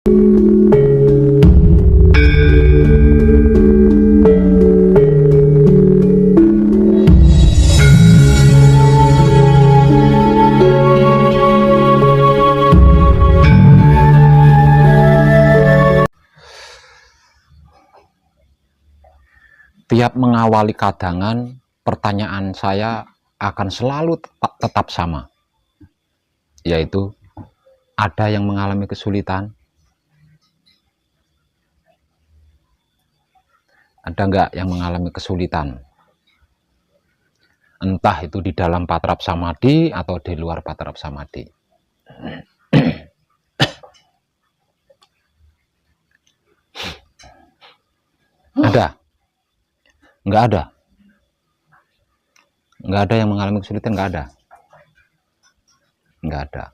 Tiap mengawali kadangan, pertanyaan saya akan selalu tetap sama, yaitu ada yang mengalami kesulitan? Ada nggak yang mengalami kesulitan? Entah itu di dalam patrap samadhi atau di luar patrap samadhi. Ada? Nggak ada? Nggak ada yang mengalami kesulitan? Nggak ada? Nggak ada.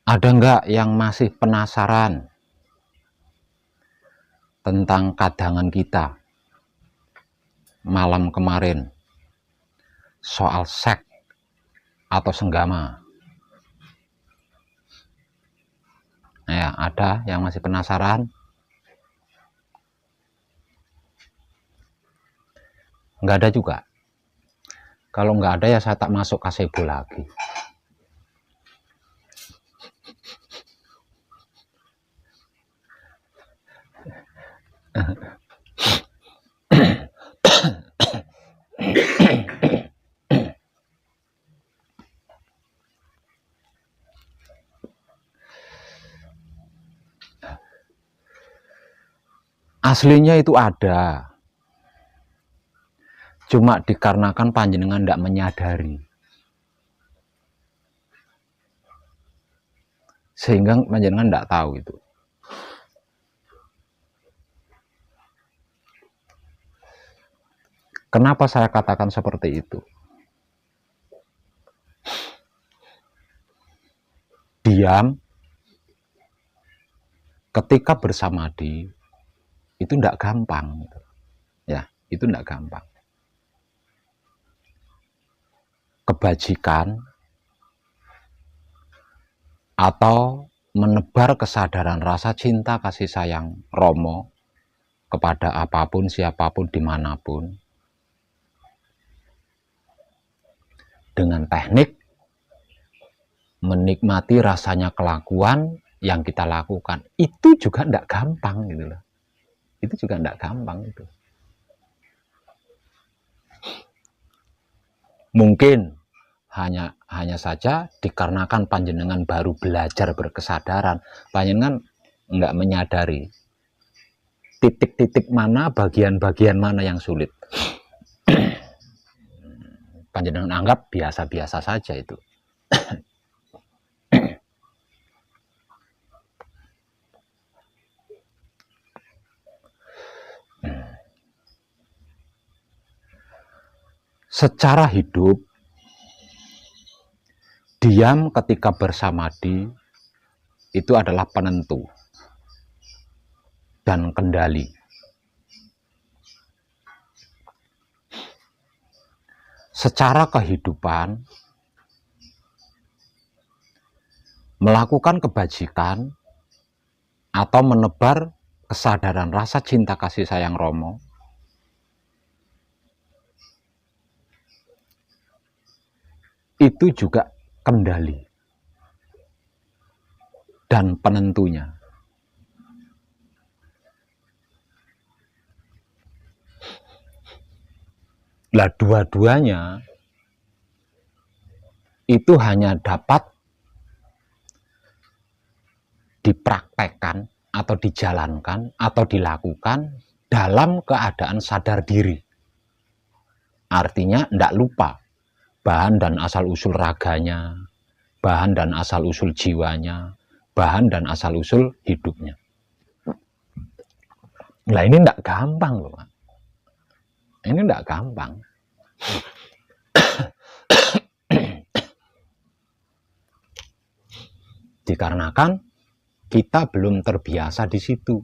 Ada nggak yang masih penasaran tentang kadangan kita malam kemarin soal seks atau senggama? Ya, ada yang masih penasaran? Nggak ada juga. Kalau nggak ada ya saya tak masuk kasebo lagi. Aslinya itu ada, cuma dikarenakan panjenengan tidak menyadari, sehingga panjenengan tidak tahu itu. Kenapa saya katakan seperti itu? Diam ketika bersamadhi itu tidak gampang, ya, itu tidak gampang. Kebajikan atau menebar kesadaran rasa cinta kasih sayang Romo kepada apapun, siapapun, dimanapun, dengan teknik menikmati rasanya kelakuan yang kita lakukan, itu juga tidak gampang gitu loh. Itu juga tidak gampang itu. Mungkin hanya saja dikarenakan panjenengan baru belajar berkesadaran, panjenengan nggak menyadari titik-titik mana, bagian-bagian mana yang sulit. Panjenengan anggap biasa-biasa saja itu. Secara hidup, diam ketika bersamadhi itu adalah penentu dan kendali. Secara kehidupan, melakukan kebajikan atau menebar kesadaran rasa cinta kasih sayang Romo itu juga kendali dan penentunya. Lah, dua-duanya itu hanya dapat dipraktekkan atau dijalankan atau dilakukan dalam keadaan sadar diri. Artinya tidak lupa bahan dan asal-usul raganya, bahan dan asal-usul jiwanya, bahan dan asal-usul hidupnya. Nah, ini tidak gampang loh. Ini tidak gampang. Dikarenakan kita belum terbiasa di situ.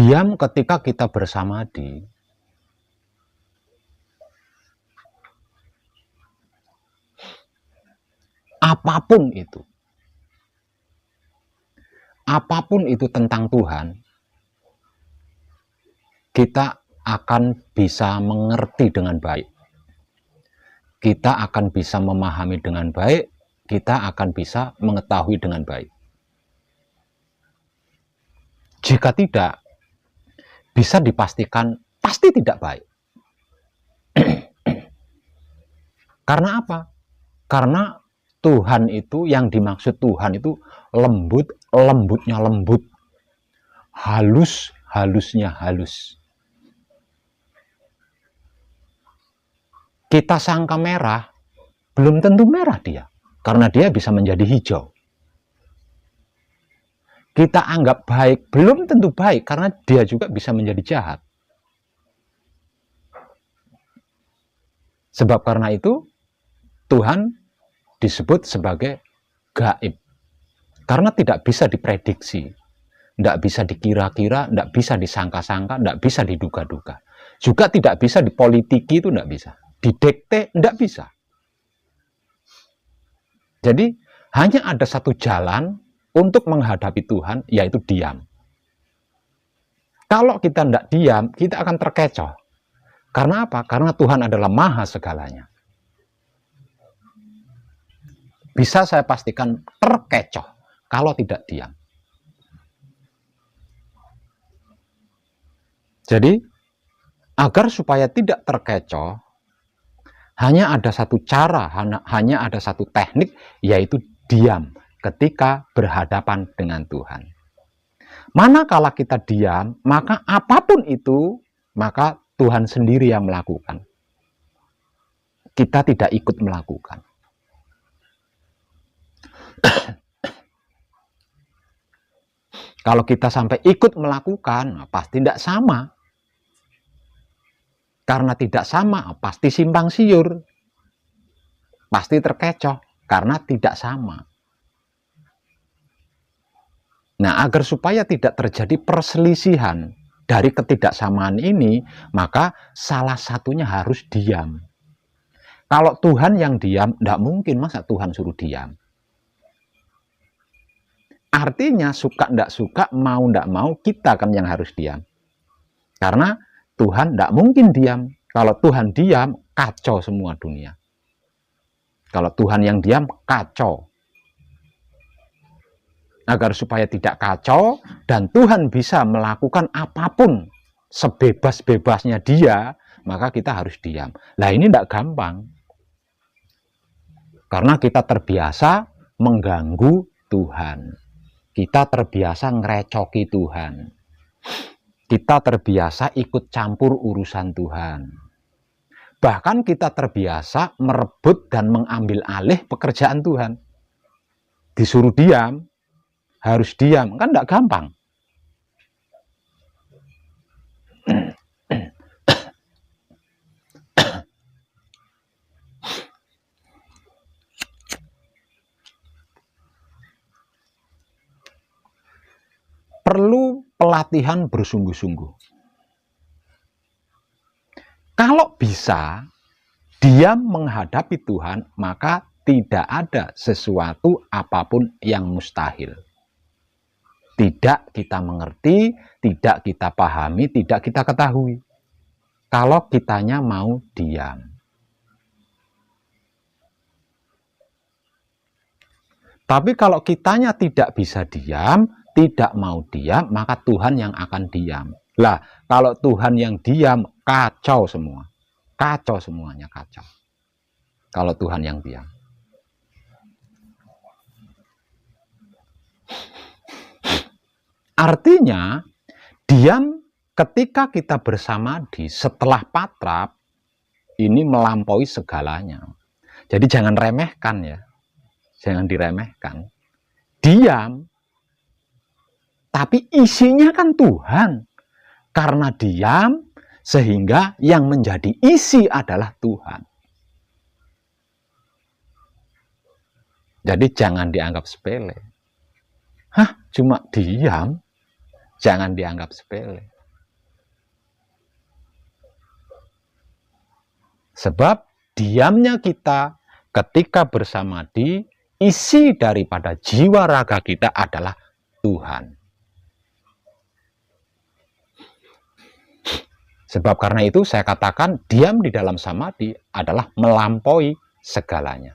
Diam ketika kita bersamadi. Apapun itu tentang Tuhan, kita akan bisa mengerti dengan baik. Kita akan bisa memahami dengan baik, kita akan bisa mengetahui dengan baik. Jika tidak, bisa dipastikan pasti tidak baik. Karena apa? Karena Tuhan itu, yang dimaksud Tuhan itu lembut, lembutnya lembut, halus, halusnya halus. Kita sangka merah, belum tentu merah dia, karena dia bisa menjadi hijau. Kita anggap baik, belum tentu baik, karena dia juga bisa menjadi jahat. Sebab karena itu, Tuhan disebut sebagai gaib. Karena tidak bisa diprediksi, tidak bisa dikira-kira, tidak bisa disangka-sangka, tidak bisa diduga-duga. Juga tidak bisa dipolitiki, itu tidak bisa. Didekte, tidak bisa. Jadi, hanya ada satu jalan untuk menghadapi Tuhan, yaitu diam. Kalau kita tidak diam, kita akan terkecoh. Karena apa? Karena Tuhan adalah maha segalanya. Bisa saya pastikan terkecoh kalau tidak diam. Jadi, agar supaya tidak terkecoh, hanya ada satu cara, hanya ada satu teknik, yaitu diam ketika berhadapan dengan Tuhan. Manakala kita diam, maka apapun itu, maka Tuhan sendiri yang melakukan. Kita tidak ikut melakukan. Kalau kita sampai ikut melakukan, pasti tidak sama. Karena tidak sama, pasti simpang siur. Pasti terkecoh, karena tidak sama. Nah, agar supaya tidak terjadi perselisihan dari ketidaksamaan ini, maka salah satunya harus diam. Kalau Tuhan yang diam, tidak mungkin masa Tuhan suruh diam. Artinya suka tidak suka, mau tidak mau, kita kan yang harus diam. Karena Tuhan tidak mungkin diam. Kalau Tuhan diam, kacau semua dunia. Kalau Tuhan yang diam, kacau. Agar supaya tidak kacau, dan Tuhan bisa melakukan apapun sebebas-bebasnya dia, maka kita harus diam. Nah, ini tidak gampang. Karena kita terbiasa mengganggu Tuhan. Kita terbiasa ngerecoki Tuhan. Kita terbiasa ikut campur urusan Tuhan. Bahkan kita terbiasa merebut dan mengambil alih pekerjaan Tuhan. Disuruh diam, harus diam, kan tidak gampang. Perlu pelatihan bersungguh-sungguh. Kalau bisa diam menghadapi Tuhan, maka tidak ada sesuatu apapun yang mustahil. Tidak kita mengerti, tidak kita pahami, tidak kita ketahui. Kalau kitanya mau diam. Tapi kalau kitanya tidak bisa diam, tidak mau diam, maka Tuhan yang akan diam. Lah, kalau Tuhan yang diam, kacau semua. Kacau semuanya, kacau. Kalau Tuhan yang diam. Artinya, diam ketika kita bersamadi setelah patrap, ini melampaui segalanya. Jadi jangan remehkan ya. Jangan diremehkan. Diam, tapi isinya kan Tuhan. Karena diam, sehingga yang menjadi isi adalah Tuhan. Jadi jangan dianggap sepele. Hah, cuma diam? Jangan dianggap sepele. Sebab diamnya kita ketika bersamadi, isi daripada jiwa raga kita adalah Tuhan. Sebab karena itu saya katakan diam di dalam samadhi adalah melampaui segalanya.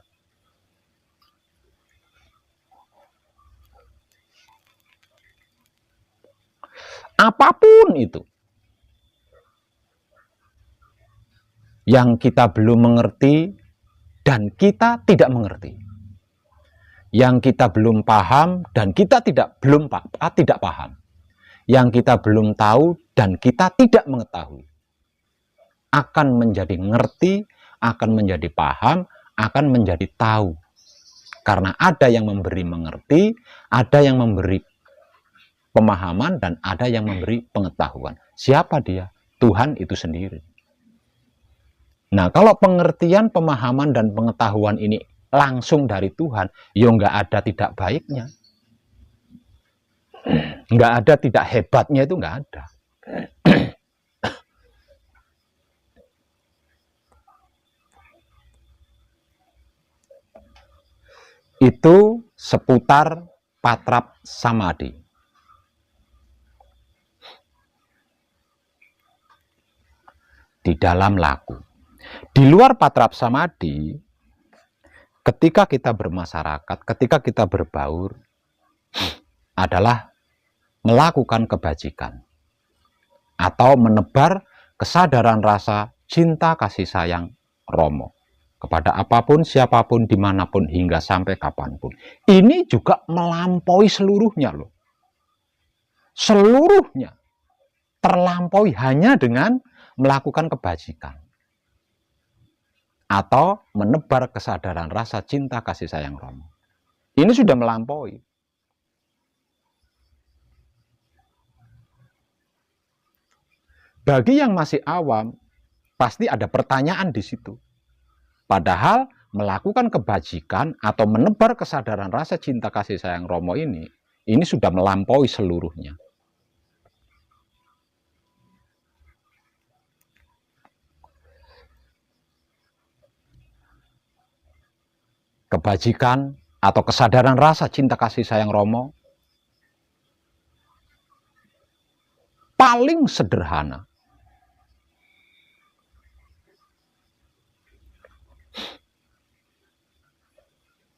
Apapun itu yang kita belum mengerti dan kita tidak mengerti, yang kita belum paham dan kita tidak paham, yang kita belum tahu dan kita tidak mengetahui, akan menjadi ngerti, akan menjadi paham, akan menjadi tahu. Karena ada yang memberi mengerti, ada yang memberi pemahaman, dan ada yang memberi pengetahuan. Siapa dia? Tuhan itu sendiri. Nah, kalau pengertian, pemahaman, dan pengetahuan ini langsung dari Tuhan, ya nggak ada tidak baiknya. Nggak ada tidak hebatnya, itu nggak ada. Itu seputar patrap samadhi. Di dalam laku. Di luar patrap samadhi, ketika kita bermasyarakat, ketika kita berbaur, adalah melakukan kebajikan atau menebar kesadaran rasa cinta kasih sayang Romo kepada apapun, siapapun, dimanapun, hingga sampai kapanpun. Ini juga melampaui seluruhnya loh. Seluruhnya terlampaui hanya dengan melakukan kebajikan atau menebar kesadaran rasa cinta kasih sayang Romo. Ini sudah melampaui. Bagi yang masih awam, pasti ada pertanyaan di situ. Padahal melakukan kebajikan atau menebar kesadaran rasa cinta kasih sayang Romo ini sudah melampaui seluruhnya. Kebajikan atau kesadaran rasa cinta kasih sayang Romo paling sederhana,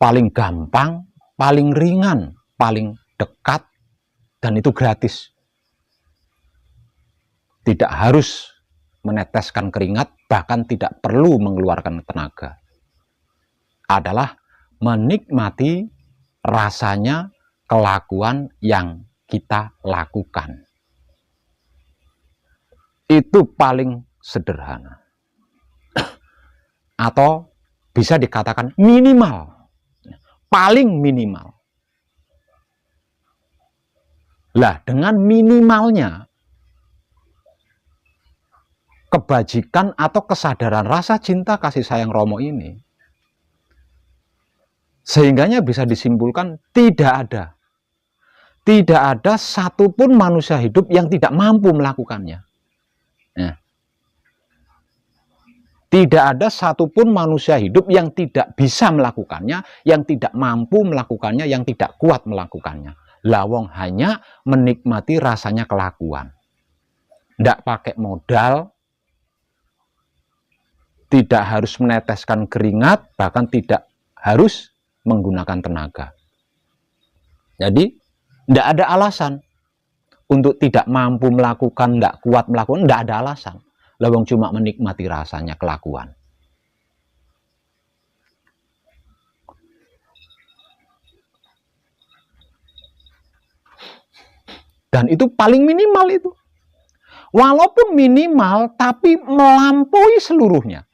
paling gampang, paling ringan, paling dekat, dan itu gratis. Tidak harus meneteskan keringat, bahkan tidak perlu mengeluarkan tenaga. Adalah menikmati rasanya kelakuan yang kita lakukan. Itu paling sederhana. Atau bisa dikatakan minimal. Paling minimal. Lah, dengan minimalnya kebajikan atau kesadaran rasa cinta kasih sayang Romo ini, sehingganya bisa disimpulkan tidak ada satupun manusia hidup yang tidak mampu melakukannya. Nah, tidak ada satupun manusia hidup yang tidak bisa melakukannya, yang tidak mampu melakukannya, yang tidak kuat melakukannya. Lawong hanya menikmati rasanya kelakuan. Tidak pakai modal, tidak harus meneteskan keringat, bahkan tidak harus menggunakan tenaga. Jadi, tidak ada alasan untuk tidak mampu melakukan, tidak kuat melakukan, tidak ada alasan. Lawong cuma menikmati rasanya kelakuan. Dan itu paling minimal itu. Walaupun minimal, tapi melampaui seluruhnya.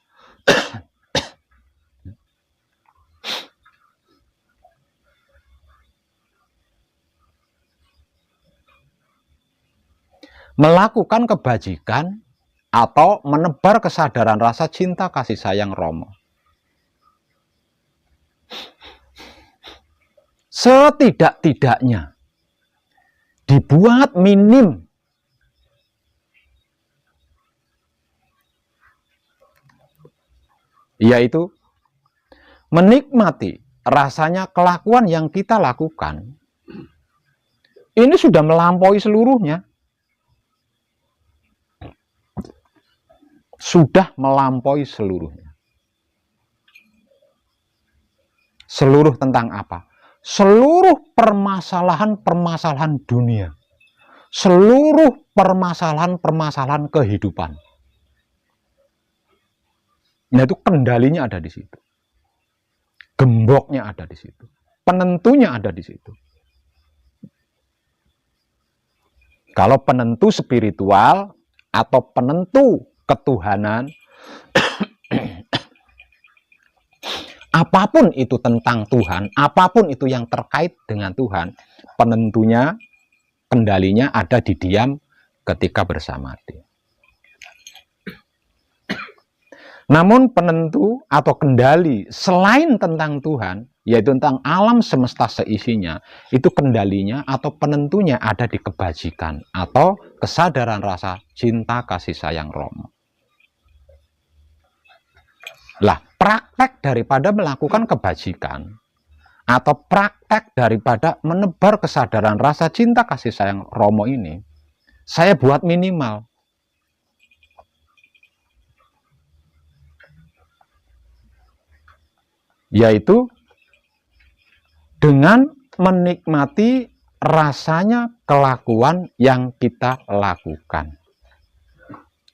Melakukan kebajikan atau menebar kesadaran rasa cinta kasih sayang Romo. Setidak-tidaknya dibuat minim yaitu menikmati rasanya kelakuan yang kita lakukan. Ini sudah melampaui seluruhnya. Sudah melampaui seluruhnya. Seluruh tentang apa? Seluruh permasalahan-permasalahan dunia. Seluruh permasalahan-permasalahan kehidupan. Nah, itu kendalinya ada di situ. Gemboknya ada di situ. Penentunya ada di situ. Kalau penentu spiritual atau penentu ketuhanan, apapun itu tentang Tuhan, apapun itu yang terkait dengan Tuhan, penentunya, kendalinya ada di diam ketika bersamadhi. Namun penentu atau kendali selain tentang Tuhan, yaitu tentang alam semesta seisinya, itu kendalinya atau penentunya ada di kebajikan atau kesadaran rasa cinta kasih sayang Rama. Lah, praktek daripada melakukan kebajikan atau praktek daripada menebar kesadaran rasa cinta kasih sayang Rama ini, saya buat minimal. Yaitu dengan menikmati rasanya kelakuan yang kita lakukan.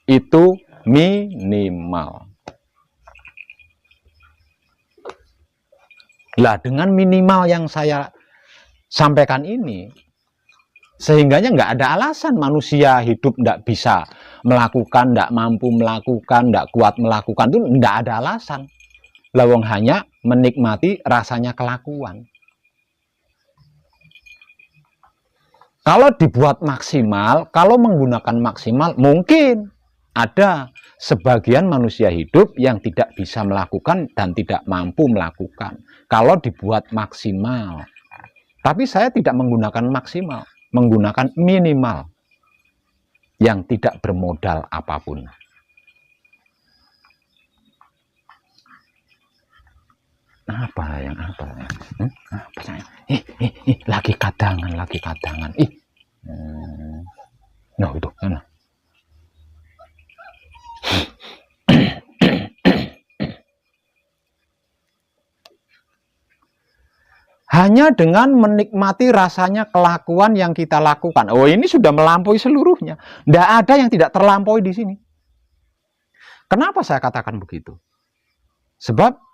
Itu minimal. Lah, dengan minimal yang saya sampaikan ini, sehingganya nggak ada alasan manusia hidup nggak bisa melakukan, nggak mampu melakukan, nggak kuat melakukan, itu nggak ada alasan. Lawang hanya menikmati rasanya kelakuan. Kalau dibuat maksimal, kalau menggunakan maksimal, mungkin ada sebagian manusia hidup yang tidak bisa melakukan dan tidak mampu melakukan. Kalau dibuat maksimal. Tapi saya tidak menggunakan maksimal, menggunakan minimal yang tidak bermodal apapun. Apa yang lagi kadangan. Nah, itu nah. Hanya dengan menikmati rasanya kelakuan yang kita lakukan. Oh, ini sudah melampaui seluruhnya. Tidak ada yang tidak terlampaui di sini. Kenapa saya katakan begitu? Sebab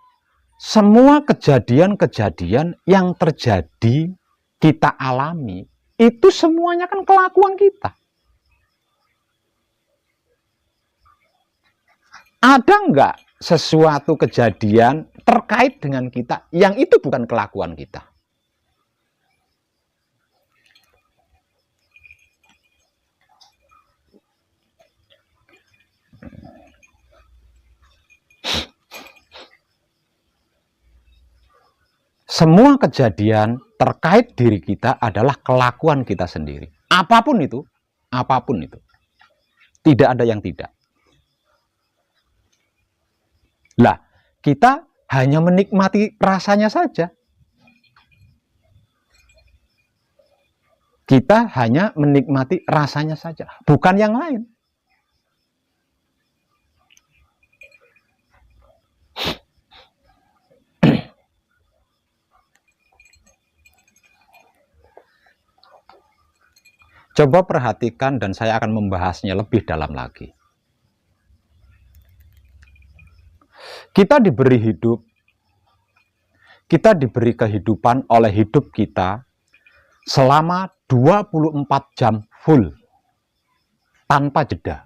semua kejadian-kejadian yang terjadi kita alami, itu semuanya kan kelakuan kita. Ada enggak sesuatu kejadian terkait dengan kita yang itu bukan kelakuan kita? Semua kejadian terkait diri kita adalah kelakuan kita sendiri. Apapun itu. Tidak ada yang tidak. Lah, kita hanya menikmati rasanya saja. Kita hanya menikmati rasanya saja, bukan yang lain. Coba perhatikan dan saya akan membahasnya lebih dalam lagi. Kita diberi hidup, kita diberi kehidupan oleh hidup kita selama 24 jam full, tanpa jeda.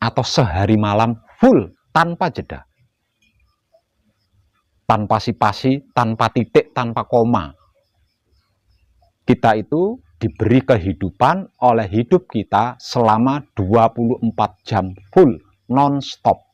Atau sehari malam full, tanpa jeda. Tanpa spasi, tanpa titik, tanpa koma. Kita itu diberi kehidupan oleh hidup kita selama 24 jam full, non-stop.